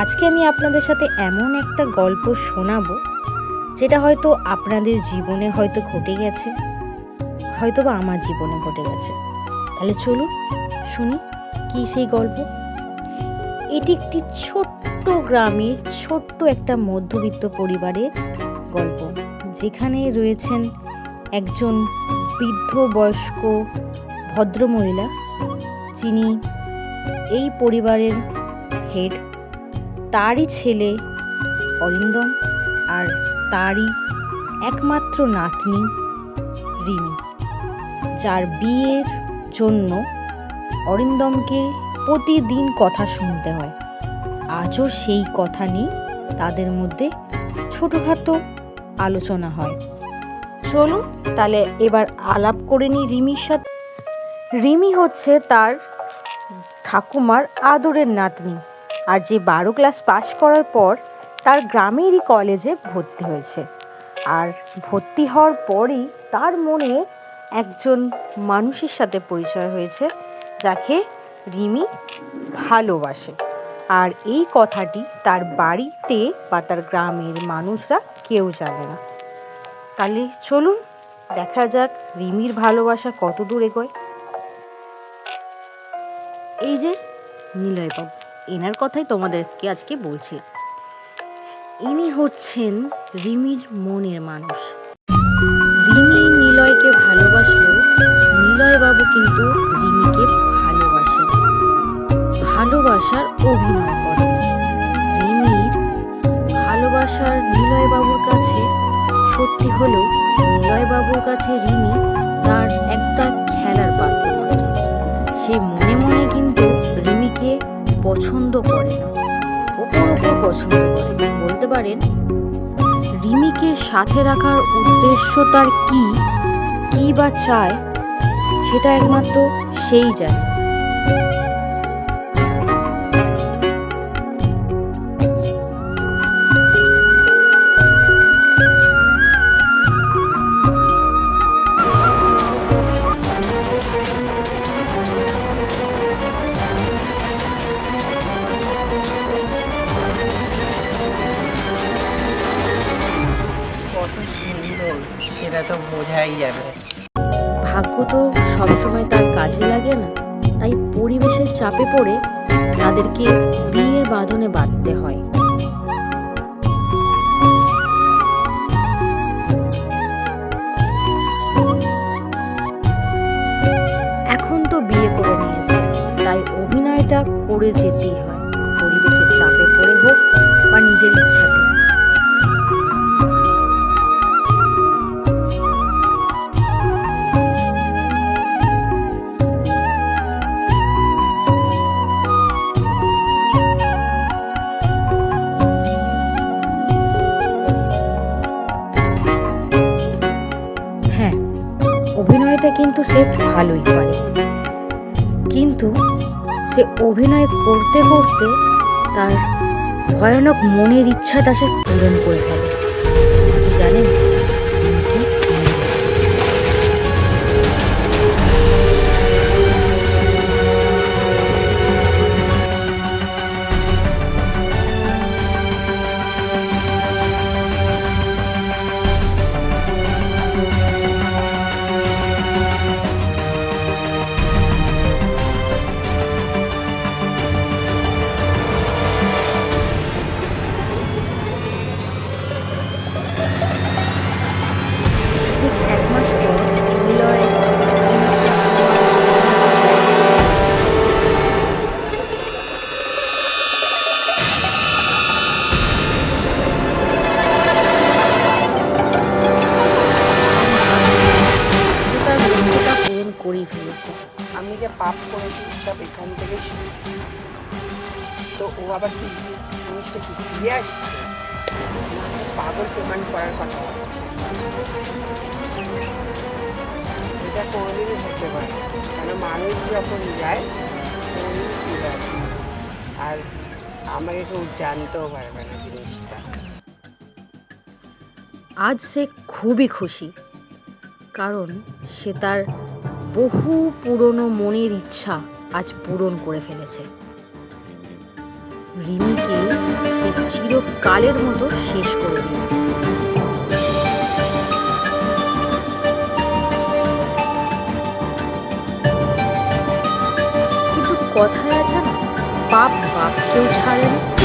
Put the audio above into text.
আজকে আমি আপনাদের সাথে এমন একটা গল্প শোনাবো যেটা হয়তো আপনাদের জীবনে হয়তো ঘটে গেছে, হয়তো বা আমার জীবনে ঘটে গেছে। তাহলে চলুন শুনি কি সেই গল্প। এটি একটি ছোট্ট গ্রামের ছোট্ট একটা মধ্যবিত্ত পরিবারের গল্প, যেখানে রয়েছেন একজন বৃদ্ধ বয়স্ক ভদ্রমহিলা, যিনি এই পরিবারের হেড। তারই ছেলে অরিন্দম আর তারই একমাত্র নাতনি রিমি, যার বিয়ের জন্য অরিন্দমকে প্রতিদিন কথা শুনতে হয়। আজও সেই কথা নিয়ে তাদের মধ্যে ছোটোখাটো আলোচনা হয়। চলুন তাহলে এবার আলাপ করে নিই রিমির সাথে। রিমি হচ্ছে তার ঠাকুমার আদরের নাতনি, আর যে 12 ক্লাস পাশ করার পর তার গ্রামেরই কলেজে ভর্তি হয়েছে। আর ভর্তি হওয়ার পরই তার মনে একজন মানুষের সাথে পরিচয় হয়েছে, যাকে রিমি ভালোবাসে। আর এই কথাটি তার বাড়িতে বা তার গ্রামের মানুষরা কেউ জানে না। তাহলে চলুন দেখা যাক রিমির ভালোবাসা কত দূর এগোয়। এই যে নিলয়বাবু, এনার কথাই তোমাদেরকে আজকে বলছিলাম। ইনি হচ্ছেন রিমির মনের মানুষ। রিমি নিলয়কে ভালোবাসলেও নিলয়বাবু কিন্তু রিমিকে ভালোবাসেন, ভালোবাসার অভিনয় করেন। রিমির ভালোবাসার নিলয়বাবুর কাছে সত্যি হলেও নিলয়বাবুর কাছে রিমি তার একটা খেলার পাত্র মাত্র। সে মনে মনে কিন্তু রিমিকে পছন্দ করে না, ওপর পছন্দ করে। বলতে পারেন রিমিকে সাথে রাখার উদ্দেশ্য তার কি বা চায়, সেটা একমাত্র সেই জানে। কত সুন্দর সেটা তো বোঝাই যাবে। ভাগ্য তো সবসময় তার কাজে লাগে না, তাই পরিবেশের চাপে পড়ে তাদেরকে বিয়ের বাঁধনে বাঁধতে হয়। এখন তো বিয়ে করে নিয়েছে, তাই অভিনয়টা করে যেতেই হয়, পরিবেশের চাপে পড়ে হোক বা নিজের ইচ্ছাতে। হ্যাঁ, অভিনয়টা কিন্তু সে ভালোই পারে, কিন্তু সে অভিনয় করতে করতে তার ভয়ানক মনের ইচ্ছাটা সে পূরণ করে ফেলে। কি জানেন? ঠিক 1 মাস পর নিলয় সে তার লক্ষ্যটা পূরণ করেই ফেলেছে। আমি যে পাপ করেছি সব এখান থেকে শুরু। তো ও আবার কি জিনিসটা কি ফিরে আসছে, পাগল প্রমাণ করার কথা বলছে। এটা কোনোদিনই হতে পারে না, কারণ মানুষ যখন যায় কোনোদিন ফিরে আসে, আর আমাকে কেউ জানতেও পারবে না জিনিসটা। আজ সে খুবই খুশি, কারণ সে তার বহু পুরনো মনের ইচ্ছা আজ পূরণ করে ফেলেছে। রিমিকে সে চিরকালের মতো শেষ করে দিল। কিন্তু কথায় আছে না, পাপ বাপকেও ছাড়ে না।